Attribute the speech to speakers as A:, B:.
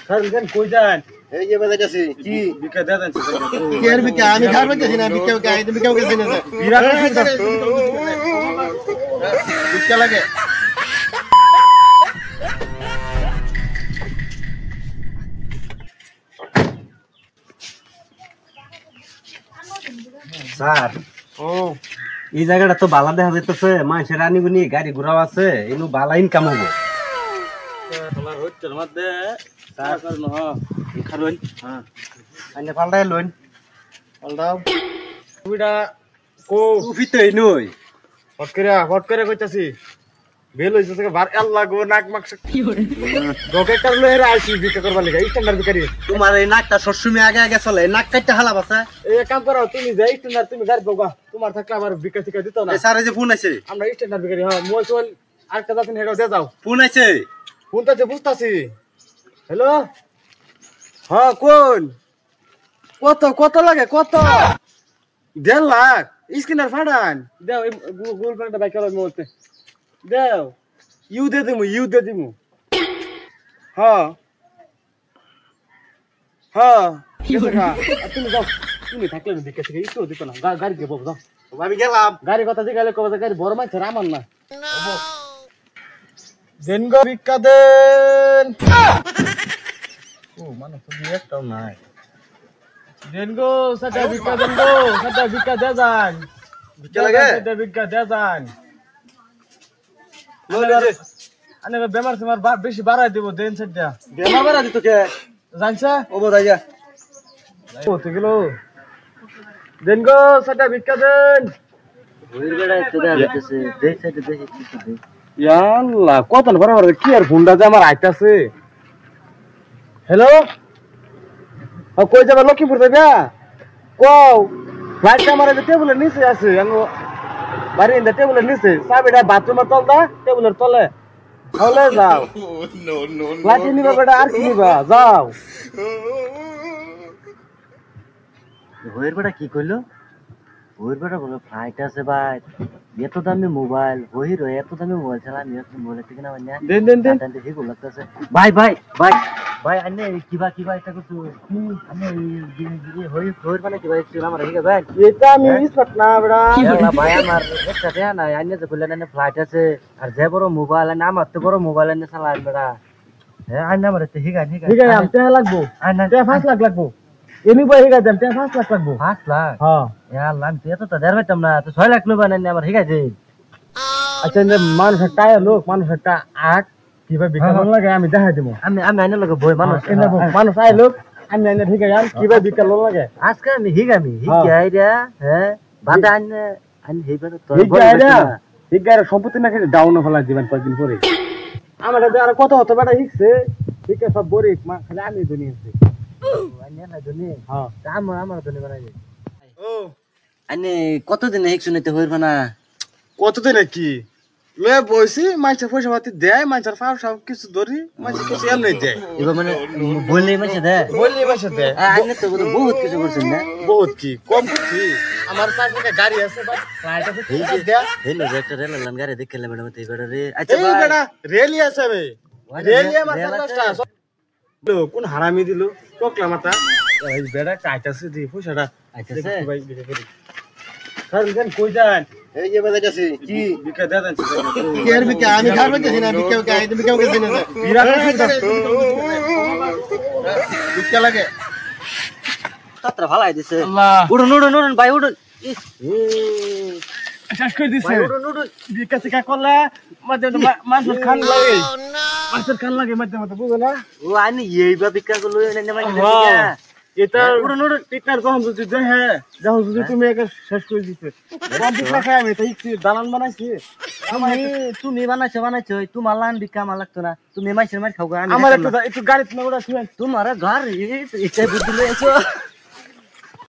A: খান কই যান?
B: এই যে বাজাইতাছি কি
A: বিকা দেন
B: কি আর বিকা আমি খাবার পাইতেছি না বিকা বিকা এই বিকা বিকা দিন না
A: বিরা
B: বিকা লাগে
C: স্যার
A: ও
C: এই জায়গাটা তো বালা দেখা যাইতেছে, মানুষের আনিগুনি গাড়ি ঘোড়াও আছে, এনু বালা ইনকাম হবো।
A: তোমার হচ্ছে মধ্যে স্যার করন হ্যাঁ খারুন
C: হ্যাঁ আইনে পাল্টাই লইন
B: আলদাও
A: তুইডা কো
C: উফিতেই নই
A: ফট করে কইতাছি বেল হইছে থেকে বার আল্লাহ গো নাক মাকস কি হরে গোকে করলে এর আইছি বিকা করবার লাগা স্ট্যান্ডার্ড বিকারি
C: তোমার এই নাকটা সবসময় আগে আগে চলে, নাক কাটতে হালা বাসা।
A: এই কাম করো তুমি যাই স্ট্যান্ডার্ড তুমি গাড়ি বগা তোমার থাকলে আমার বিকা টিকা দিত না।
C: এই স্যার এই যে ফোন আছে,
A: আমরা স্ট্যান্ডার্ড বিকারি হ্যাঁ মোবাইল চল আর কাজ আছে হেডো দে যাও
C: ফোন আছে
A: ফোনটাতে বুঝতাছি। হ্যালো হ্যাঁ কোন কত কত লাগে কত 1.5 লাখ স্ক্রিনার ফাটান দেও গুগল পেটা বাইক চালাও মোতে দেও ইউ দে দিমু হ্যাঁ হ্যাঁ তুমি যাও তুমি থাকলে দিকে থেকে ইস্যু দিত না গাড়ি দিয়ে যাও
C: আমি গেলাম।
A: গাড়ি কথা জিগালে কবে গাড়ি বড় মাছ আমার না দেন গো ভিক্ষা দেন
C: ও মানে তো একটাও নাই।
A: দেন গো সাটা ভিক্ষা দেন গো সাটা ভিক্ষা দে যান
C: বিকা লাগে
A: সাটা ভিক্ষা দে যান আনে বেমার তোমার বেশি বাড়াই দেব দেন সাটা
C: বেমা বাড়া দিত কে
A: জানছা
C: ও বোধাইয়া
A: ও তো গেল দেন গো সাটা ভিক্ষা দেন
C: ওই বেড়া তো দেখা যাইতেছে, দেই সাইডে দেখি কিছু দেই।
A: ইয়াল্লা কত বরাবর কি আর ফোনটা যে আমার আইতাছে। হ্যালো কই যাবা লক্ষ্মীপুর যাবা কও ফ্লাইটটা আমার টেবিলের নিচে আছে আমি বাড়ি ইন্দা টেবিলের নিচে চাবিটা বাথরুমের তল দা টেবিলের তলে তাহলে যাও ফ্লাইটে নিবা বেটা আর কি নিবা যাও।
C: ওই বেড়া কি কইলো? ওই বেড়া বলে ফ্লাইট আছে ভাই, এত দামি মোবাইল, ওই রো এত দামি মোবাইল চালা নিয়ে মোবাইল থেকে না মানে
A: দেন দেন দেন
C: ঠিক লাগতেছে। ভাই ভাই ভাই ভাই আনে কিবা এটা করতে আনে হই হই মানে কিবা ছিল আমার ঠিক আছে ভাই
A: এটা আমি স্পট না বেটা
C: আল্লাহ ভাই আমার একটা দেয়া না আনে যে বললেন আনে ফ্লাইট আছে আর যে বড় মোবাইল আনে আমার তো বড় মোবাইল আনে চালা বেড়া হ্যাঁ আনে আমার তো ঠিক আছে
A: ঠিক আছে আমি টাকা লাগবো
C: আনে
A: 5 লাখ লাগবো এমনি বই ঠিক আছে 5 লাখ লাগবো
C: 5 লাখ
A: হ্যাঁ
C: আল্লাহ আমি তো দেড় পাইতাম না তো 6 লাখ নেব আনে আমার ঠিক আছে।
A: আচ্ছা মানুষের টায়া লোক মানুষের টা আট কিভাবে বিকাল লাগে আমি দেখাই দেবো
C: আমি আমি আইনে লগে বই মানুষ
A: মানুষ আই লোক আমি আইনে ঠিক আছে কিভাবে বিকাল লাগে
C: আজকে আমি হিগামি হিগে আইরা হ্যাঁ বাদা আইনে আইনে হিবা তো
A: হিগার সম্পত্তি না খেলে ডাউন ফেলা দিবেন কয়েকদিন পরে আমার কাছে আর কত হতো বেটা হিগছে হিগে সব গরিব খালি আমি দুনিয়া আছে
C: আইনে না দুনি
A: হ্যাঁ
C: আমার দুনি বানাই দে
A: ও
C: আইনে কতদিন হিগ শুনিতে হইবা না
A: কতদিন কি লয়ে বইছি মাইসের পয়সা পাতি দেয় মাইসের ফাও সব কিছু ধরি মাইসের কিছু এমনি দেয়
C: এবার মানে বললেই মাসে দে
A: বললি মাইসে দেয়
C: আইনে তো বহুত কিছু করছেন না
A: বহুত কি কম কি আমার চারটা গাড়ি আছে ভাই ফ্লাইট আছে ঠিক আছে দেয়া
C: এই না একটা রেল লাইন গাড়ি দেখলে ম্যাডাম তো এবারে রে আচ্ছা
A: এই
C: ভাই
A: বেটা রেলি আছে বে রেলি আমার চারটা লো কোন হারামি দিল টকলা মাথা এই বেটা কাইতাছে দি পয়সাটা
C: আইতাছে
A: ভাই বিকে করি খান কই যান?
B: এই যে বাজাইতাছি কি
A: বিকা দেন
B: কি আর বিকা আমি খাবার পাইতেছি না বিকা বিকা এই বিকা বিকা দিন না
A: বিরা
B: বিকা লাগে
C: তাত্রা ভালাই দিছে
A: আল্লাহ
C: উড়ুন উড়ুন উড়ুন ভাই উড়ুন
A: শেষ করে দিছে
C: ভাই উড়ুন উড়ুন
A: বিকা টিকা করলে মধ্যে মানুষের খান লাগে মানুষের খান লাগে মধ্যে মধ্যে বুঝো না
C: ও আইনে এইবা বিকা গুলো এনে মানে
A: এটা উড়ুন উড়ুন টিকার যখন যদি দেখে যখন যদি তুমি একে শেষ করে দিতে কমপ্লিট না খাই আমি তো দালান বানাইছি
C: তুমি বানাইছো তোমার লান বিকা আমার লাগতো না তুমি মাইসের মার খাও
A: আমার একটু গাড়ি না ওটা
C: তোমার ঘর এটা বুদ্ধি লয়েছো